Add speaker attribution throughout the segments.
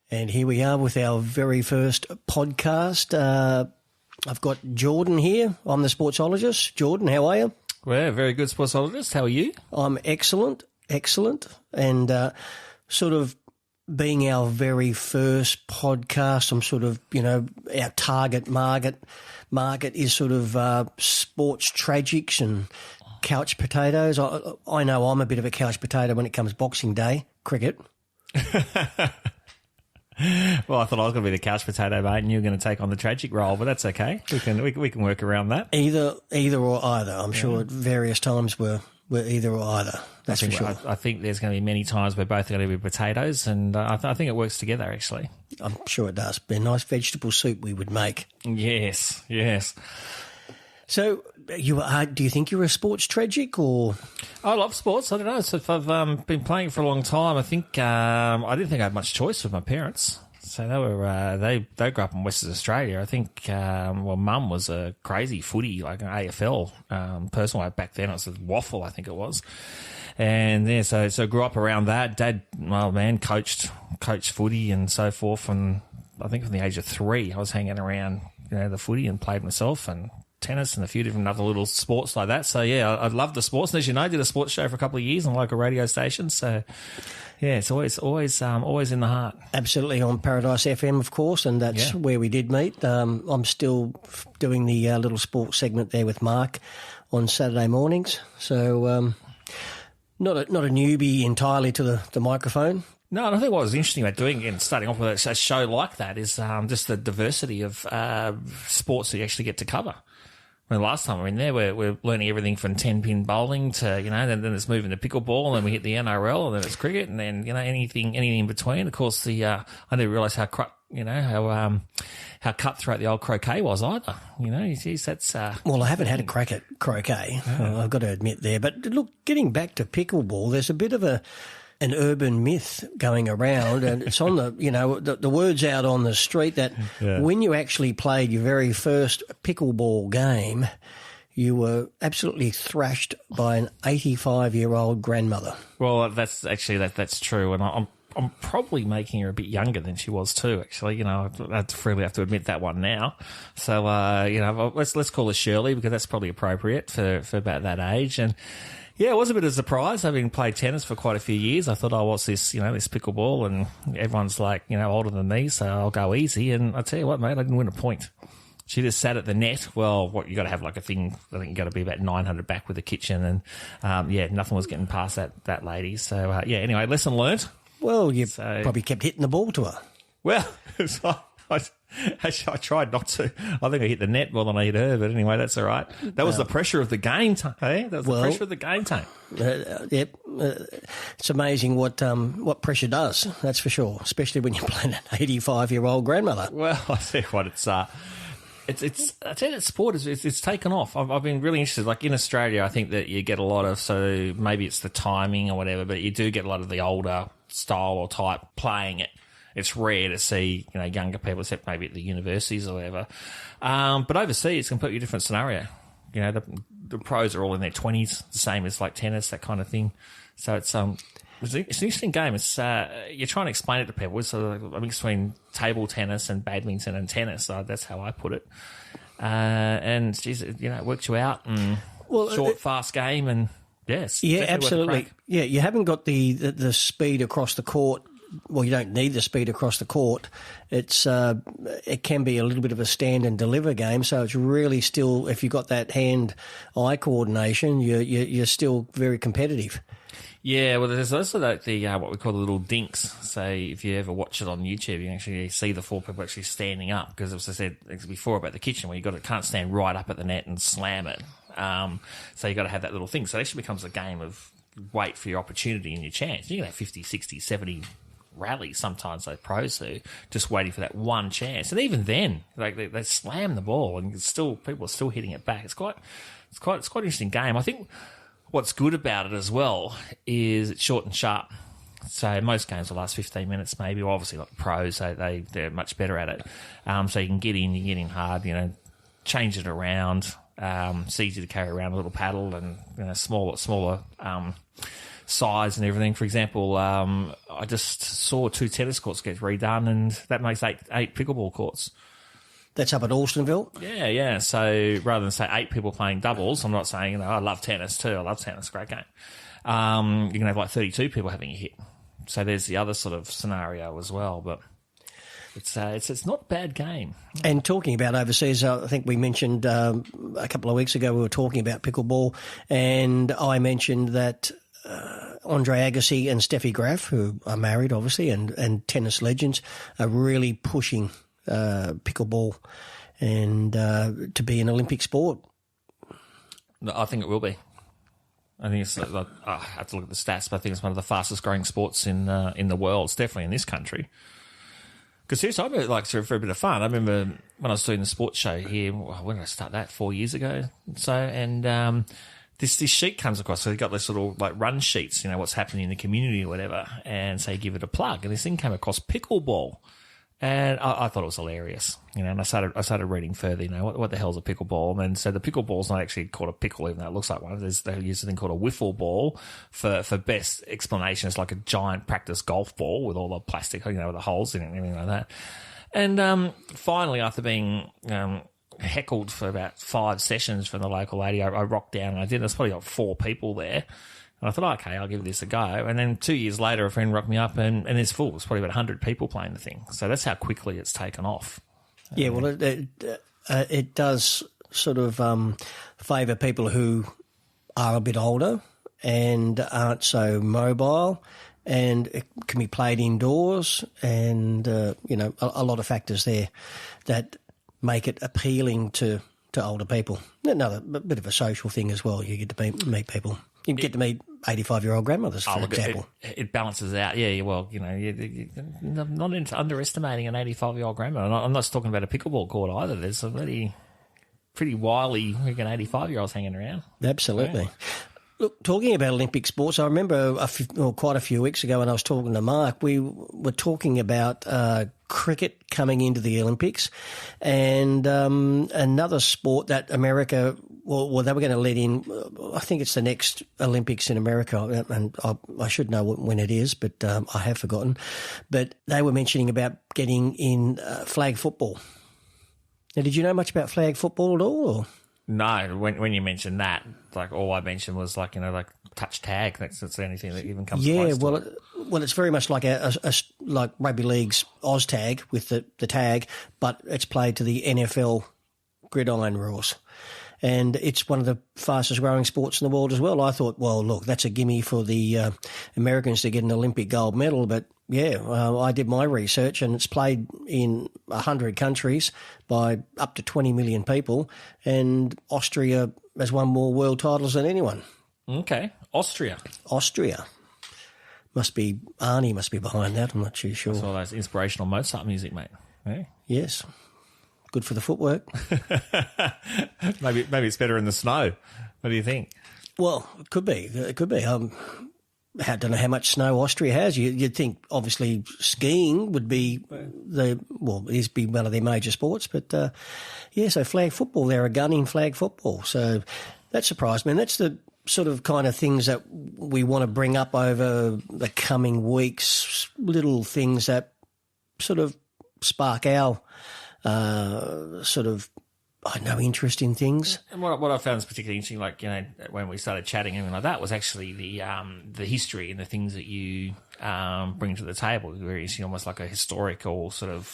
Speaker 1: And here we are with our very first podcast. I've got Jordan here. I'm the Sportsologist. Jordan, how are you?
Speaker 2: Well, very good, Sportsologist. How are you?
Speaker 1: I'm excellent. And sort of being our very first podcast, I'm sort of, our target market is sort of sports tragics and couch potatoes. I know I'm a bit of a couch potato when it comes Boxing Day, cricket.
Speaker 2: Well, I thought I was going to be the couch potato, mate, and you were going to take on the tragic role, but that's okay. We can work around that.
Speaker 1: Either or either. I'm sure at various times we're either or either. That's for sure.
Speaker 2: I think there's going to be many times we're both going to be potatoes, and I think it works together, actually.
Speaker 1: I'm sure it does. Be a nice vegetable soup we would make.
Speaker 2: Yes. So,
Speaker 1: do you think you're a sports tragic or? I
Speaker 2: love sports. I don't know. So if I've been playing for a long time, I think I didn't think I had much choice with my parents. So they were they grew up in Western Australia. I think Mum was a crazy footy, like an AFL person. Back then it was a waffle, I think it was. And yeah, so grew up around that. Dad, coached footy and so forth. And I think from the age of 3, I was hanging around the footy and played myself and tennis and a few different other little sports like that. So yeah, I love the sports. And as you know, I did a sports show for a couple of years on local radio stations. So yeah, it's always in the heart.
Speaker 1: Absolutely, on Paradise FM, of course, and that's where we did meet. I'm still doing the little sports segment there with Mark on Saturday mornings. So not a newbie entirely to the microphone.
Speaker 2: No, and I think what was interesting about doing it and starting off with a show like that is just the diversity of sports that you actually get to cover. Last time we were in there, we're learning everything from 10-pin bowling to, then it's moving to Pickle Ball, and then we hit the NRL, and then it's cricket, and then, anything in between. Of course, I didn't realise how cutthroat the old croquet was either. Geez, that's...
Speaker 1: Well, I haven't had a crack at croquet, I've got to admit there. But look, getting back to pickleball, there's a bit of an urban myth going around, and it's on the word's out on the street that when you actually played your very first pickleball game, you were absolutely thrashed by an 85-year-old grandmother.
Speaker 2: Well, that's true, and I'm probably making her a bit younger than she was too. Actually, I'd freely have to admit that one now. So, let's call her Shirley because that's probably appropriate for about that age. And yeah, it was a bit of a surprise. Having played tennis for quite a few years, I thought, what's this, this pickleball? And everyone's like, older than me, so I'll go easy. And I tell you what, mate, I didn't win a point. She just sat at the net. Well, you got to have like a thing. I think you got to be about 900 back with the kitchen, and nothing was getting past that lady. So anyway, lesson learnt.
Speaker 1: Well, you probably kept hitting the ball to her.
Speaker 2: Well, I tried not to. I think I hit the net more than I hit her, but anyway, that's all right. That was the pressure of the game time. Hey? That was the pressure of the game time.
Speaker 1: It's amazing what pressure does, that's for sure, especially when you're playing an 85-year-old grandmother.
Speaker 2: Well, I tell you what, I tell you that sport it's taken off. I've been really interested. Like in Australia, I think that you get a lot of, so maybe it's the timing or whatever, but you do get a lot of the older style or type playing it. It's rare to see, younger people, except maybe at the universities or whatever. But overseas, it's a completely different scenario. The pros are all in their 20s, the same as like tennis, that kind of thing. So it's an interesting game. It's you're trying to explain it to people. It's sort of a mix between table tennis and badminton and tennis. So that's how I put it. And geez, it works you out. And short, fast game, and yes,
Speaker 1: absolutely. Yeah, you haven't got the speed across the court. Well, you don't need the speed across the court. It can be a little bit of a stand and deliver game. So it's really still, if you've got that hand-eye coordination, you're still very competitive.
Speaker 2: Yeah, well, there's also the what we call the little dinks. So if you ever watch it on YouTube, you can actually see the 4 people actually standing up. Because as I said before about the kitchen, where can't stand right up at the net and slam it. So you got to have that little thing. So it actually becomes a game of wait for your opportunity and your chance. You can have 50, 60, 70 rallies sometimes, like pros do, just waiting for that one chance. And even then, like they slam the ball, and people are still hitting it back. It's quite an interesting game. I think what's good about it as well is it's short and sharp. So most games will last 15 minutes maybe. Well, obviously, like pros, they're much better at it. So you can get in hard, change it around. It's easy to carry around a little paddle and smaller size and everything. For example, I just saw 2 tennis courts get redone, and that makes eight pickleball courts.
Speaker 1: That's up at Alstonville?
Speaker 2: Yeah. So rather than say 8 people playing doubles, I'm not saying, I love tennis too. I love tennis. Great game. You can have like 32 people having a hit. So there's the other sort of scenario as well. But it's not a bad game.
Speaker 1: And talking about overseas, I think we mentioned a couple of weeks ago we were talking about pickleball, and I mentioned that Andre Agassi and Steffi Graf, who are married obviously and tennis legends, are really pushing pickleball and to be an Olympic sport.
Speaker 2: I think it will be. I think it's I have to look at the stats, but I think it's one of the fastest growing sports in the world. It's definitely in this country. Because seriously, I really like for a bit of fun. I remember when I was doing the sports show here. When did I start that? 4 years ago. So and this sheet comes across. So you've got this little like run sheets, what's happening in the community or whatever, and so you give it a plug. And this thing came across pickleball. And I thought it was hilarious, and I started reading further, what the hell's a pickleball? And so the pickleball's not actually called a pickle, even though it looks like one. They use a thing called a wiffle ball for best explanation. It's like a giant practice golf ball with all the plastic, with the holes in it and everything like that. And finally, after being heckled for about 5 sessions from the local lady, I rocked down and I did. There's probably got 4 people there. And I thought, okay, I'll give this a go. And then 2 years later, a friend rocked me up and it's full. It's probably about 100 people playing the thing. So that's how quickly it's taken off.
Speaker 1: Yeah, well, it does sort of favour people who are a bit older and aren't so mobile, and it can be played indoors, and, a lot of factors there that make it appealing to older people. Another bit of a social thing as well. You get to meet people. You get to meet 85-year-old grandmothers, for example.
Speaker 2: It balances out. Yeah, well, you're not underestimating an 85-year-old grandma. I'm not talking about a pickleball court either. There's some pretty wily 85-year-olds hanging around.
Speaker 1: Absolutely.
Speaker 2: Yeah.
Speaker 1: Look, talking about Olympic sports, I remember quite a few weeks ago when I was talking to Mark, we were talking about cricket coming into the Olympics, and another sport that America, well, they were going to let in, I think it's the next Olympics in America, and I should know when it is, but I have forgotten. But they were mentioning about getting in flag football. Now, did you know much about flag football at all? Or?
Speaker 2: No, when you mentioned that, like all I mentioned was like touch tag. That's the only thing that even comes close.
Speaker 1: Yeah, well, it's very much like like rugby league's Oz tag with the tag, but it's played to the NFL gridiron rules. And it's one of the fastest growing sports in the world as well. I thought, well, look, that's a gimme for the Americans to get an Olympic gold medal. But yeah, I did my research, and it's played in 100 countries by up to 20 million people. And Austria has won more world titles than anyone.
Speaker 2: Okay, Austria.
Speaker 1: Arnie must be behind that. I'm not too sure.
Speaker 2: That's all those inspirational Mozart music, mate. Yeah.
Speaker 1: Yes. Good for the footwork.
Speaker 2: Maybe it's better in the snow. What do you think?
Speaker 1: Well, it could be. I don't know how much snow Austria has. You'd think, obviously, skiing would be be one of their major sports. But, so flag football, they're a gun in flag football. So that surprised me. And that's the sort of kind of things that we want to bring up over the coming weeks, little things that sort of spark our interest in things.
Speaker 2: And what I found is particularly interesting, like, when we started chatting and everything like that, was actually the history and the things that you bring to the table. Where it's almost like a historical sort of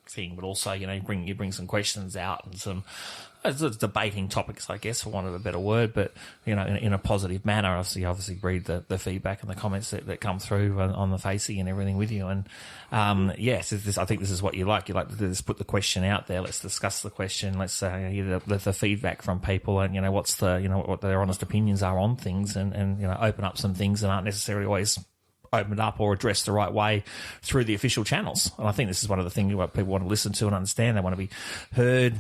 Speaker 2: thing, but also, you bring some questions out and some debating topics, I guess, for want of a better word, but, in a positive manner. Obviously read the feedback and the comments that come through on the Facey and everything with you. And, I think this is what you like. You like to just put the question out there. Let's discuss the question. Let's hear the feedback from people and, what's what their honest opinions are on things and open up some things that aren't necessarily always opened up or addressed the right way through the official channels. And I think this is one of the things what people want to listen to and understand. They want to be heard,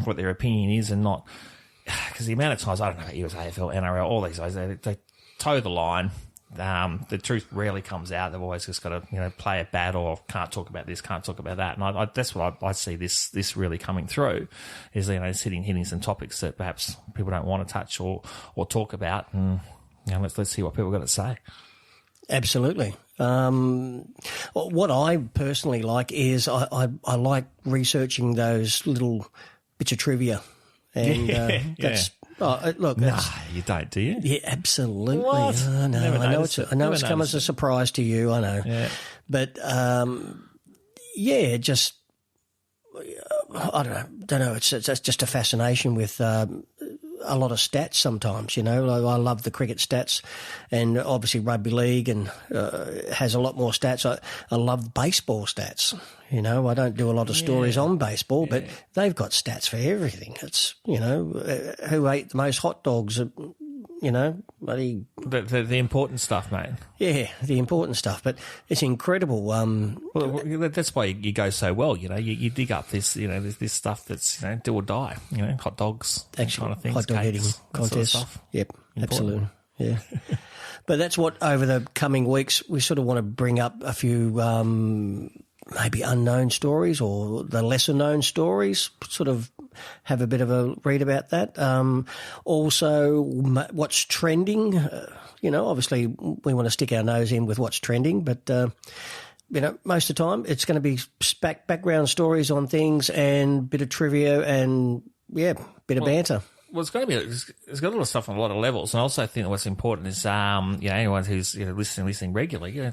Speaker 2: what their opinion is, and not, because the amount of times, I don't know about you as AFL, NRL, all these guys, they toe the line. The truth rarely comes out. They've always just got to, play it bad or can't talk about this, can't talk about that. And that's what I see this really coming through is, hitting some topics that perhaps people don't want to touch or talk about. And let's see what people got to say.
Speaker 1: Absolutely. What I personally like is I like researching those little bits of trivia, and that's. Oh, look,
Speaker 2: you don't, do you?
Speaker 1: Yeah, absolutely.
Speaker 2: What?
Speaker 1: I know it's come as a surprise to you. I know, but just I don't know. It's just a fascination with a lot of stats sometimes, I love the cricket stats, and obviously rugby league and has a lot more stats. I love baseball stats. I don't do a lot of stories on baseball, but they've got stats for everything. It's, who ate the most hot dogs, bloody...
Speaker 2: The important stuff, mate.
Speaker 1: Yeah, the important stuff. But it's incredible.
Speaker 2: Well, that's why you go so well, You dig up this, this stuff that's, do or die, hot dogs,
Speaker 1: actually,
Speaker 2: kind of things,
Speaker 1: hot dog eating contests.
Speaker 2: Sort of stuff.
Speaker 1: Yep,
Speaker 2: important.
Speaker 1: Absolutely. Yeah. But that's what, over the coming weeks, we sort of want to bring up a few maybe unknown stories or the lesser known stories, sort of have a bit of a read about that. Also, what's trending. Obviously we want to stick our nose in with what's trending, but, most of the time it's going to be background stories on things and bit of trivia and, bit of banter.
Speaker 2: Well, it's got a lot of stuff on a lot of levels. And I also think that what's important is, anyone who's listening regularly,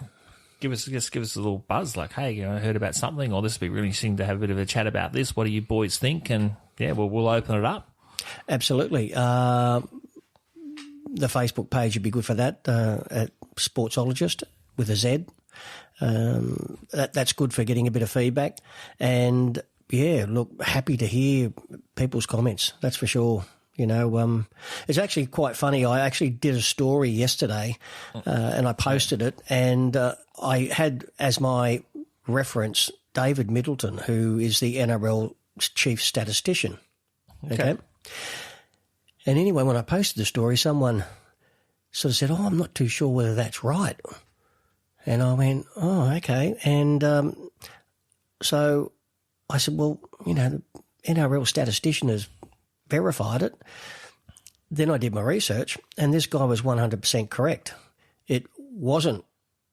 Speaker 2: give us a little buzz, like, hey, I heard about something, or this would be really interesting to have a bit of a chat about this. What do you boys think? And we'll open it up. Absolutely.
Speaker 1: The Facebook page would be good for that. At Sportzologist with a Z. That's good for getting a bit of feedback. And look, happy to hear people's comments. That's for sure. It's actually quite funny. I actually did a story yesterday, and I posted it, and I had as my reference David Middleton, who is the NRL chief statistician. Okay. And anyway, when I posted the story, someone sort of said, "Oh, I'm not too sure whether that's right." And I went, "Oh, okay." And so I said, "Well, the NRL statistician has verified it." Then I did my research, and this guy was 100% correct. It wasn't,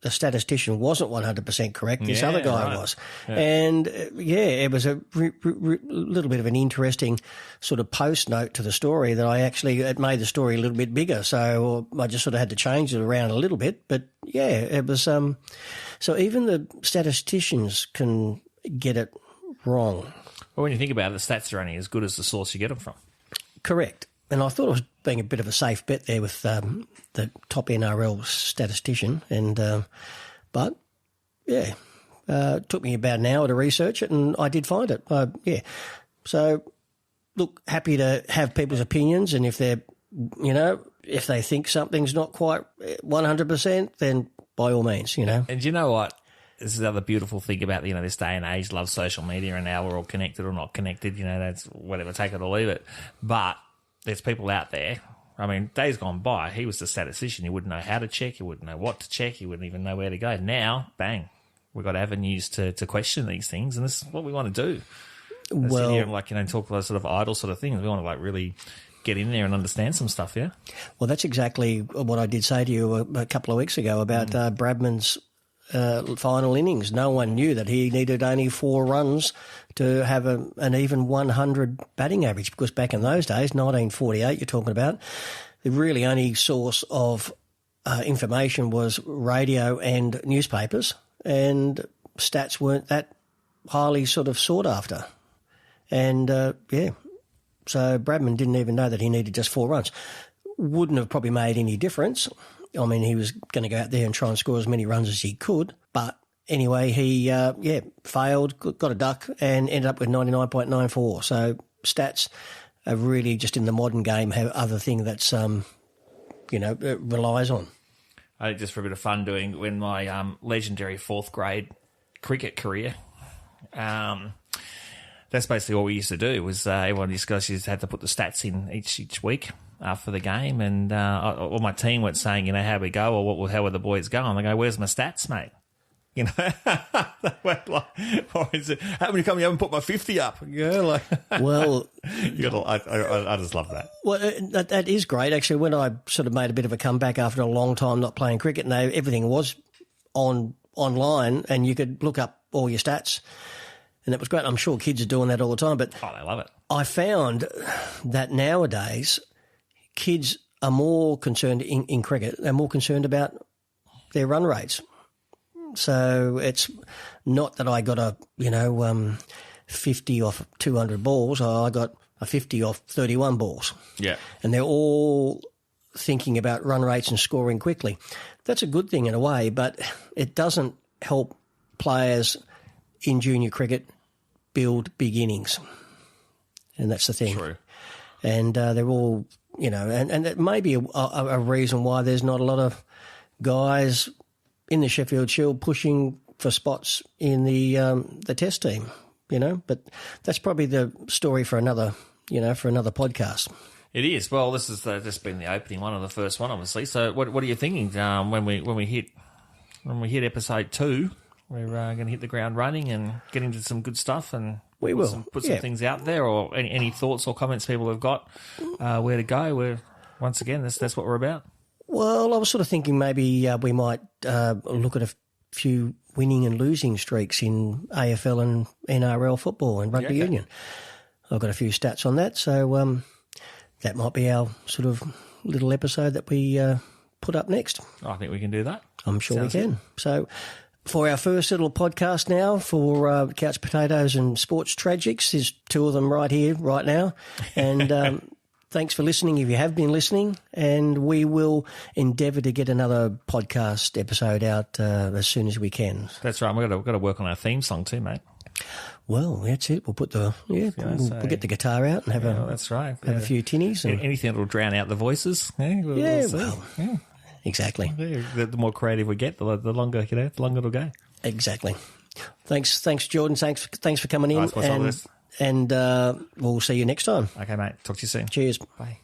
Speaker 1: the statistician wasn't 100% correct. This other guy was. Yeah. And it was a little bit of an interesting sort of post note to the story that it made the story a little bit bigger. So I just sort of had to change it around a little bit. But it was, so even the statisticians can get it wrong.
Speaker 2: Well, when you think about it, the stats are only as good as the source you get them from. Correct.
Speaker 1: And I thought I was being a bit of a safe bet there with the top NRL statistician. And it took me about an hour to research it, and I did find it. So, look, happy to have people's opinions, and if they're, if they think something's not quite 100%, then by all means,
Speaker 2: And you know what? This is the other beautiful thing about, this day and age, love social media, and now we're all connected or not connected, that's whatever, take it or leave it. But there's people out there. I mean, days gone by, he was the statistician. He wouldn't know how to check. He wouldn't know what to check. He wouldn't even know where to go. Now, bang, we've got avenues to question these things, and this is what we want to do. Sit here and, talk about sort of idle sort of things. We want to, really get in there and understand some stuff, yeah?
Speaker 1: Well, that's exactly what I did say to you a couple of weeks ago about Bradman's final innings. No one knew that he needed only 4 runs to have an even 100 batting average, because back in those days, 1948 you're talking about, the really only source of information was radio and newspapers, and stats weren't that highly sort of sought after. And, so Bradman didn't even know that he needed just 4 runs. Wouldn't have probably made any difference. I mean, he was going to go out there and try and score as many runs as he could. But anyway, he, failed, got a duck, and ended up with 99.94. So stats are really just in the modern game have other thing that's, it relies on.
Speaker 2: I just for a bit of fun doing when my legendary 4th grade cricket career, that's basically what we used to do was everyone discussed you had to put the stats in each week after the game, and all my team went saying, how we go, or how are the boys going? They go, where's my stats, mate? You know, or is it, how many come you haven't put my 50 up? Yeah, like,
Speaker 1: Well,
Speaker 2: I just love that.
Speaker 1: well, that is great. Actually, when I sort of made a bit of a comeback after a long time not playing cricket, and everything was online, and you could look up all your stats, and that was great. I'm sure kids are doing that all the time, but
Speaker 2: They love it.
Speaker 1: I found that nowadays kids are more concerned in cricket. They're more concerned about their run rates. So it's not that I got a 50 off 200 balls. I got a 50 off 31 balls.
Speaker 2: Yeah.
Speaker 1: And they're all thinking about run rates and scoring quickly. That's a good thing in a way, but it doesn't help players in junior cricket build big innings. And that's the thing.
Speaker 2: True.
Speaker 1: And they're all, and it may be a reason why there's not a lot of guys in the Sheffield Shield pushing for spots in the test team, but that's probably the story for another podcast.
Speaker 2: It is. Well, this has just been the opening one, or the first one, obviously. So, what are you thinking when we hit episode 2? We're going to hit the ground running and get into some good stuff, and
Speaker 1: we will
Speaker 2: put some things out there, or any thoughts or comments people have got where to go. Once again, that's what we're about.
Speaker 1: Well, I was sort of thinking maybe we might look at a few winning and losing streaks in AFL and NRL football and rugby union. I've got a few stats on that, so that might be our sort of little episode that we put up next.
Speaker 2: I think we can do that.
Speaker 1: I'm sure we can. Good. So for our first little podcast now for Couch Potatoes and Sports Tragics, there's 2 of them right here, right now. And thanks for listening if you have been listening, and we will endeavour to get another podcast episode out as soon as we can.
Speaker 2: That's right. We've got to work on our theme song too, mate.
Speaker 1: Well, that's it. We'll put we'll get the guitar out and have
Speaker 2: that's right.
Speaker 1: Have a few tinnies. And
Speaker 2: anything that will drown out the voices.
Speaker 1: Exactly.
Speaker 2: The more creative we get, the longer the longer it'll go.
Speaker 1: Exactly. Thanks, Jordan. Thanks for coming in.
Speaker 2: Nice,
Speaker 1: and we'll see you next time.
Speaker 2: Okay, mate. Talk to you soon.
Speaker 1: Cheers.
Speaker 2: Bye.